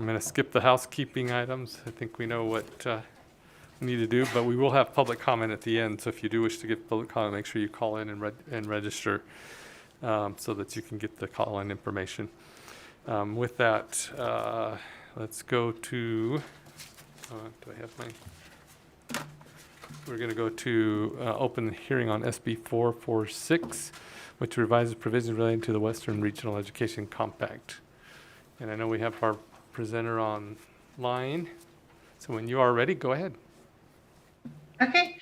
I'm going to skip the housekeeping items. I think we know what we need to do, but we will have public comment at the end. So if you do wish to give public comment, make sure you call in and register so that you can get the call-in information. With that, let's go to, do I have my, we're going to go to open the hearing on SB 446, which revises provisions relating to the Western Regional Education Compact. And I know we have our presenter online. So when you are ready, go ahead. Okay,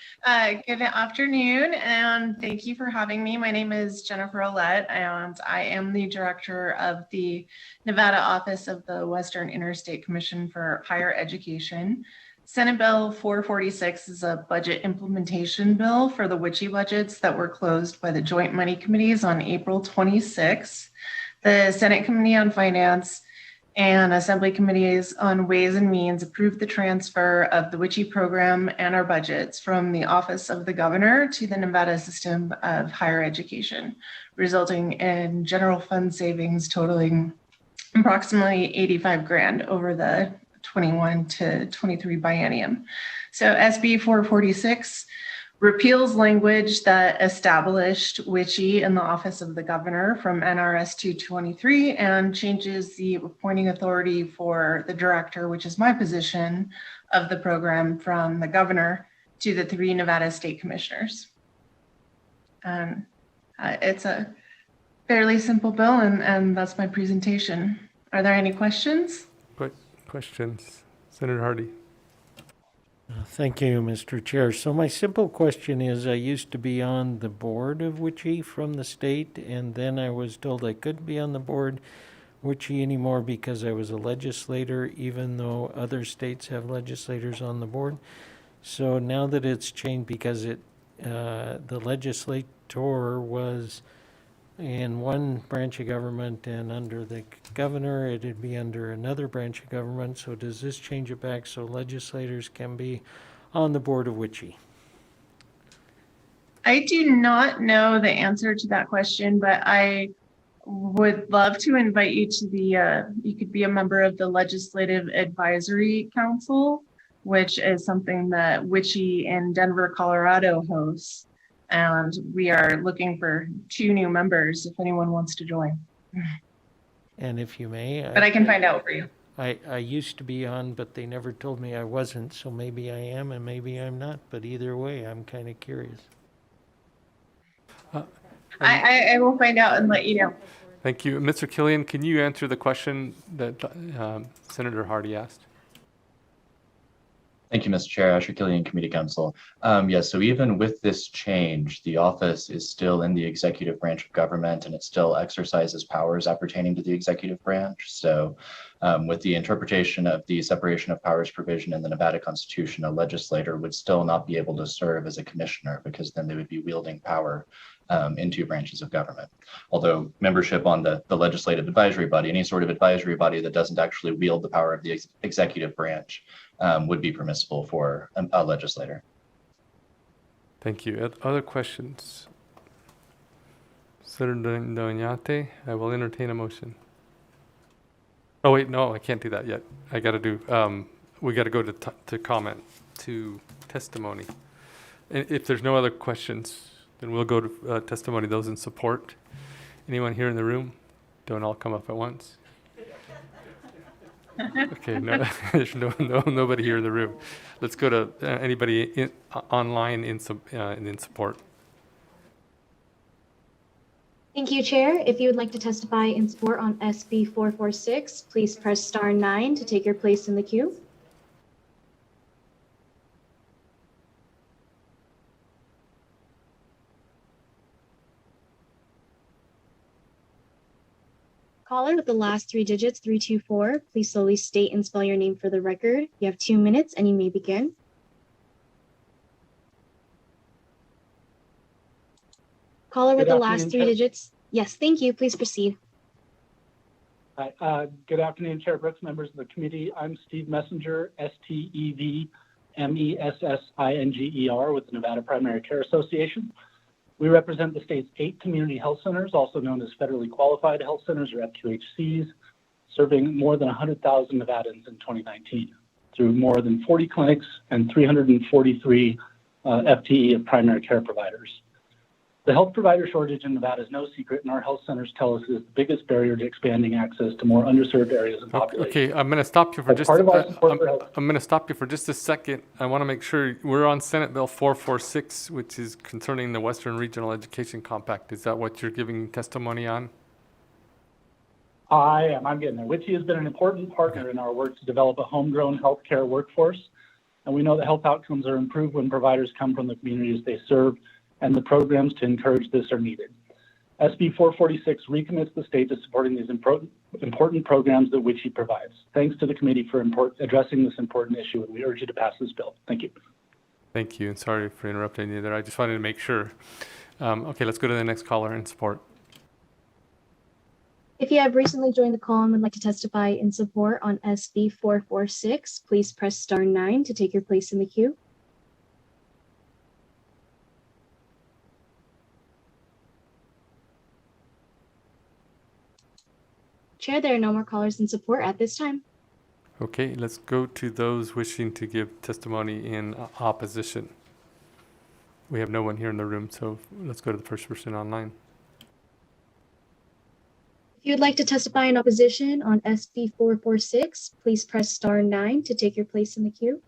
good afternoon, and thank you for having me. My name is Jennifer Ouellette, and I am the director of the Nevada Office of the Western Interstate Commission for Higher Education. Senate Bill 446 is a budget implementation bill for the WICHE budgets that were closed by the Joint Money Committees on April 26. The Senate Committee on Finance and Assembly Committees on Ways and Means approved the transfer of the WICHE program and our budgets from the Office of the Governor to the Nevada System of Higher Education, resulting in general fund savings totaling approximately 85 grand over the 21 to 23 biennium. So SB 446 repeals language that established WICHE in the Office of the Governor from NRS 223 and changes the appointing authority for the director, which is my position, of the program from the governor to the 3 Nevada state commissioners. It's a fairly simple bill, and that's my presentation. Are there any questions? Questions? Senator Hardy. Thank you, Mr. Chair. So my simple question is, I used to be on the board of WICHE from the state, and then I was told I couldn't be on the board WICHE anymore because I was a legislator, even though other states have legislators on the board. So now that it's changed because the legislator was in one branch of government and under the governor, it'd be under another branch of government. So does this change it back so legislators can be on the board of WICHE? I do not know the answer to that question, but I would love to invite you to the, you could be a member of the Legislative Advisory Council, which is something that WICHE in Denver, Colorado hosts. And we are looking for 2 new members if anyone wants to join. And if you may. But I can find out for you. I used to be on, but they never told me I wasn't, so maybe I am and maybe I'm not. But either way, I'm kind of curious. I will find out and let you know. Thank you. Mr. Killian, can you answer the question that Senator Hardy asked? Thank you, Mr. Chair. Asher Killian, Committee Counsel. Yes, so even with this change, the office is still in the executive branch of government and it still exercises powers appertaining to the executive branch. So with the interpretation of the separation of powers provision in the Nevada Constitution, a legislator would still not be able to serve as a commissioner because then they would be wielding power in 2 branches of government. Although membership on the legislative advisory body, any sort of advisory body that doesn't actually wield the power of the executive branch would be permissible for a legislator. Thank you. Other questions? Senator Doñate, I will entertain a motion. Oh wait, no, I can't do that yet. I got to do, we got to go to comment, to testimony. And if there's no other questions, then we'll go to testimony, those in support. Anyone here in the room? Don't all come up at once. Okay, no, there's nobody here in the room. Let's go to anybody online in support. Thank you, Chair. If you would like to testify in support on SB 446, please press *9 to take your place in the queue. Caller with the last 3 digits, 324, please slowly state and spell your name for the record. You have 2 minutes and you may begin. Caller with the last 3 digits. Yes, thank you. Please proceed. Hi, good afternoon, Chair Brooks, members of the committee. I'm Steve Messenger, STEVMESSINGER with the Nevada Primary Care Association. We represent the state's 8 community health centers, also known as federally qualified health centers or FQHCs. serving more than 100,000 Nevadans in 2019 through more than 40 clinics and 343 FTE of primary care providers. The health provider shortage in Nevada is no secret, and our health centers tell us it is the biggest barrier to expanding access to more underserved areas of population. Okay, I'm going to stop you for As just. part of our support for health- I'm going to stop you for just a second. I want to make sure we're on Senate Bill 446, which is concerning the Western Regional Education Compact. Is that what you're giving testimony on? I am. I'm getting there. WICHE has been an important partner in our work to develop a homegrown healthcare workforce, and we know that health outcomes are improved when providers come from the communities they serve, and the programs to encourage this are needed. SB 446 recommits the state to supporting these important programs that WICHE provides. Thanks to the committee for addressing this important issue, and we urge you to pass this bill. Thank you. Thank you, and sorry for interrupting you there. I just wanted to make sure. Okay, let's go to the next caller in support. If you have recently joined the call and would like to testify in support on SB 446, please press star 9 to take your place in the queue. Chair, there are no more callers in support at this time. Okay, let's go to those wishing to give testimony in opposition. We have no one here in the room, so let's go to the first person online. If you would like to testify in opposition on SB 446, please press star 9 to take your place in the queue.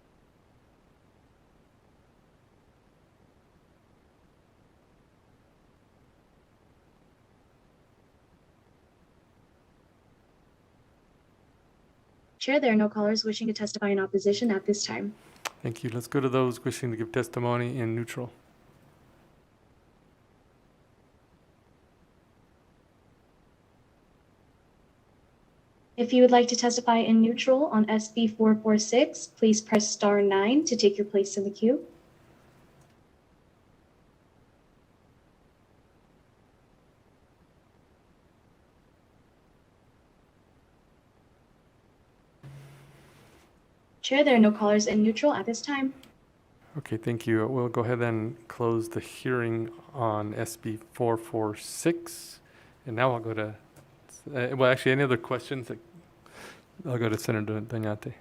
Chair, there are no callers wishing to testify in opposition at this time. Thank you. Let's go to those wishing to give testimony in neutral. If you would like to testify in neutral on SB 446, please press star 9 to take your place in the queue. Chair, there are no callers in neutral at this time. Okay, thank you. We'll go ahead and close the hearing on SB 446. And now I'll go to, well, actually, any other questions? I'll go to Senator Doñate.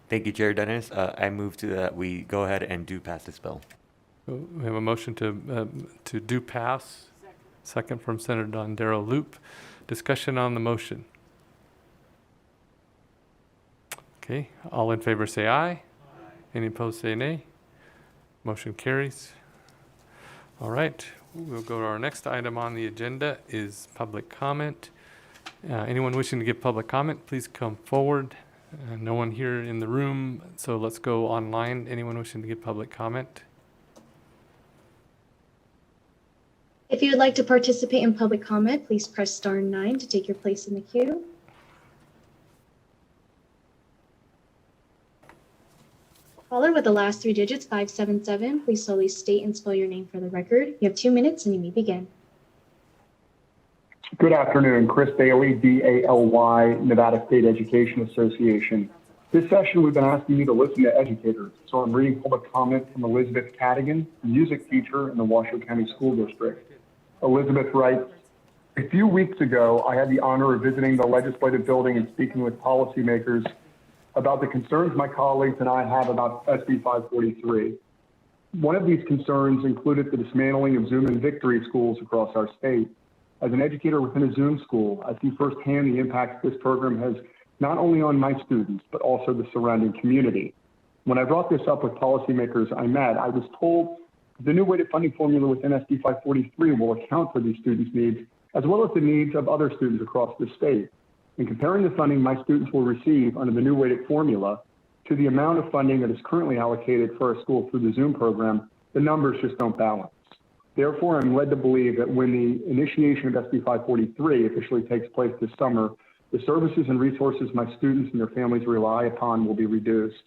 Thank you, Chair Dennis. I move to that we go ahead and do pass this bill. So we have a motion to do pass. Second from Senator Dondero Loop. Discussion on the motion. Okay, all in favor say aye. Any opposed say nay. Motion carries. All right, we'll go to our next item on the agenda is public comment. Anyone wishing to give public comment, please come forward. No one here in the room, so let's go online. Anyone wishing to give public comment? If you would like to participate in public comment, please press star 9 to take your place in the queue. Caller with the last 3 digits, 577, please slowly state and spell your name for the record. You have 2 minutes and you may begin. Good afternoon, Chris Bailey, B-A-L-Y, Nevada State Education Association. This session, we've been asking you to listen to educators. So I'm reading public comment from Elizabeth Cadigan, music teacher in the Washoe County School District. Elizabeth writes, a few weeks ago, I had the honor of visiting the legislative building and speaking with policymakers about the concerns my colleagues and I have about SB 543. One of these concerns included the dismantling of Zoom and Victory schools across our state. As an educator within a Zoom school, I see firsthand the impact this program has not only on my students, but also the surrounding community. When I brought this up with policymakers I met, I was told the new weighted funding formula within SB 543 will account for these students' needs, as well as the needs of other students across the state. In comparing the funding my students will receive under the new weighted formula to the amount of funding that is currently allocated for a school through the Zoom program, the numbers just don't balance. Therefore, I'm led to believe that when the initiation of SB 543 officially takes place this summer, the services and resources my students and their families rely upon will be reduced.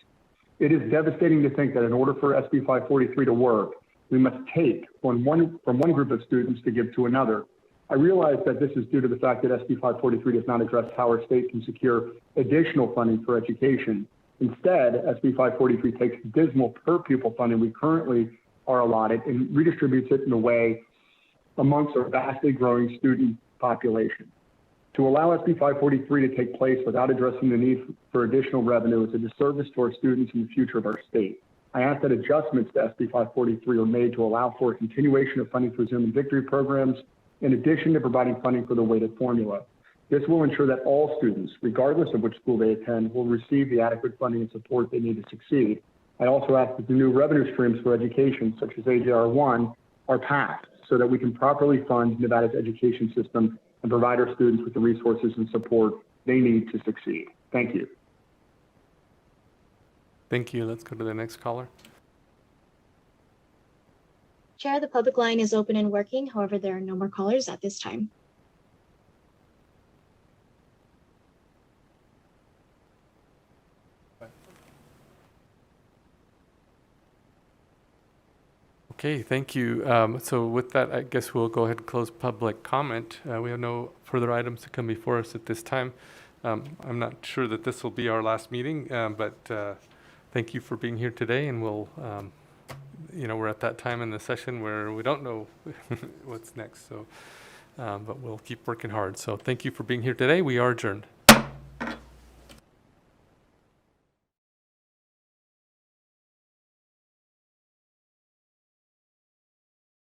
It is devastating to think that in order for SB 543 to work, we must take from one group of students to give to another. I realize that this is due to the fact that SB 543 does not address how our state can secure additional funding for education. Instead, SB 543 takes dismal per pupil funding we currently are allotted and redistributes it in a way amongst our vastly growing student population. To allow SB 543 to take place without addressing the need for additional revenue is a disservice to our students and the future of our state. I ask that adjustments to SB 543 are made to allow for a continuation of funding for Zoom and Victory programs, in addition to providing funding for the weighted formula. This will ensure that all students, regardless of which school they attend, will receive the adequate funding and support they need to succeed. I also ask that the new revenue streams for education, such as AJR1, are passed so that we can properly fund Nevada's education system and provide our students with the resources and support they need to succeed. Thank you. Thank you. Let's go to the next caller. Chair, the public line is open and working. However, there are no more callers at this time. Okay, thank you. So with that, I guess we'll go ahead and close public comment. We have no further items to come before us at this time. I'm not sure that this will be our last meeting, but thank you for being here today, and we'll, we're at that time in the session where we don't know what's next, so, but we'll keep working hard. So thank you for being here today. We are adjourned.